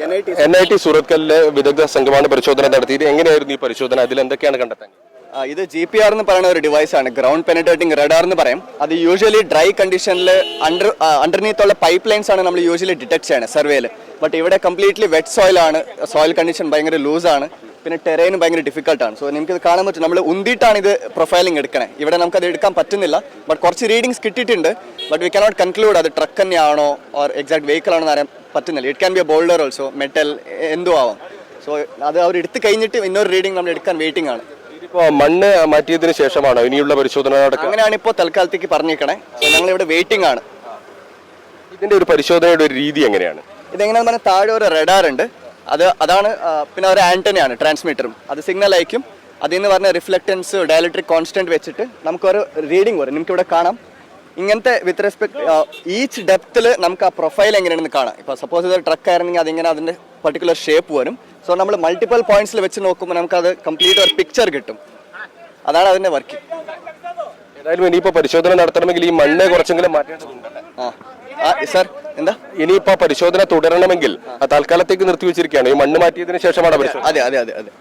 NIT സൂറത്കലിലെ വിദഗ്ധ സംഘമാണ് പരിശോധന നടത്തിയത്. എങ്ങനെയായിരുന്നു ഈ പരിശോധന? അതിൽ എന്തൊക്കെയാണ് കണ്ടെത്താൻ? ഇത് GPR എന്ന് പറയുന്ന ഒരു ഡിവൈസാണ്, ഗ്രൗണ്ട് പെനിട്രേറ്റിംഗ് റഡാർ എന്ന് പറയും. അത് യൂഷ്വലി ഡ്രൈ കണ്ടീഷനിൽ അണ്ടർനീത്തുള്ള പൈപ്പ് ലൈൻസ് ആണ് നമ്മൾ യൂഷ്വലി ഡിറ്റക്ട് ചെയ്യണത് സർവേയിൽ. ബട്ട് ഇവിടെ കംപ്ലീറ്റ്ലി വെറ്റ് സോയിലാണ്, സോയിൽ കണ്ടീഷൻ ഭയങ്കര ലൂസാണ്, പിന്നെ ടെറൈനും ഭയങ്കര ഡിഫിക്കൽട്ടാണ്. സോ നിങ്ങൾക്ക് ഇത് കാണാൻ പറ്റും, നമ്മൾ ഉന്തിയിട്ടാണ് ഇത് പ്രൊഫൈലിംഗ് എടുക്കണേ. ഇവിടെ നമുക്കത് എടുക്കാൻ പറ്റുന്നില്ല. ബട്ട് കുറച്ച് റീഡിങ്സ് കിട്ടിയിട്ടുണ്ട്. ബട്ട് വി കനോട്ട് കൺക്ലൂഡ് അത് ട്രക്ക് തന്നെയാണോ ഓർ എക്സാക്ട് വെഹിക്കിൾ ആണോ എന്ന് അറിയാൻ പറ്റുന്നില്ല. It can be A boulder also, metal എന്തോ ആവാം. സോ അത് അവർ എടുത്ത് കഴിഞ്ഞിട്ട് ഇന്നൊരു റീഡിംഗ് നമ്മൾ എടുക്കാൻ വെയിറ്റിംഗ് ആണ്. ഇപ്പോൾ മണ്ണ് മാറ്റിയതിനു ശേഷമാണോ ഇനിയുള്ള പരിശോധന നടക്കുക? അങ്ങനെയാണ് ഇപ്പോൾ തൽക്കാലത്തേക്ക് പറഞ്ഞേക്കണേ. സോ ഞങ്ങൾ ഇവിടെ വെയിറ്റിംഗ് ആണ്. ഇതിന്റെ ഒരു പരിശോധനയുടെ ഒരു രീതി എങ്ങനെയാണ്? ഇതെങ്ങനെയാണെന്ന് പറഞ്ഞാൽ താഴെ ഒരു റഡാർ ഉണ്ട്, അതാണ് പിന്നെ ഒരു ആന്റണിയാണ്, ട്രാൻസ്മിറ്ററും. അത് സിഗ്നൽ അയക്കും. അതിൽ നിന്ന് പറഞ്ഞ റിഫ്ലക്റ്റൻസ് ഡയലക്ട്രിക് കോൺസ്റ്റന്റ് വെച്ചിട്ട് നമുക്കൊരു റീഡിംഗ് വരും. നിങ്ങൾക്ക് ഇവിടെ കാണാം. ഇങ്ങനത്തെ വിത്ത് റെസ്പെക്ട് ഈച്ച് ഡെപ്തിൽ നമുക്ക് ആ പ്രൊഫൈൽ എങ്ങനെയാണെന്ന് കാണാം. ഇപ്പോൾ സപ്പോസ് ഇതൊരു ട്രക്ക് ആയിരുന്നെങ്കിൽ അതിങ്ങനെ അതിൻ്റെ പർട്ടിക്കുലർ ഷേപ്പ് വരും. സോ നമ്മൾ മൾട്ടിപ്പിൾ പോയിന്റ്സിൽ വെച്ച് നോക്കുമ്പോൾ നമുക്കത് കംപ്ലീറ്റ് ഒരു പിക്ചർ കിട്ടും. അതാണ് അതിൻ്റെ വർക്കിംഗ്. ഏതായാലും ഇനിയിപ്പോൾ പരിശോധന നടത്തണമെങ്കിൽ ഈ മണ്ണ് കുറച്ചെങ്കിലും മാറ്റേണ്ടതുണ്ട്. സാർ എന്താ? ഇനിയിപ്പോൾ പരിശോധന തുടരണമെങ്കിൽ തൽക്കാലത്തേക്ക് നിർത്തിവെച്ചിരിക്കുകയാണ്. ഈ മണ്ണ് മാറ്റിയതിനു ശേഷമാണ് പരിശോധന. അതെ.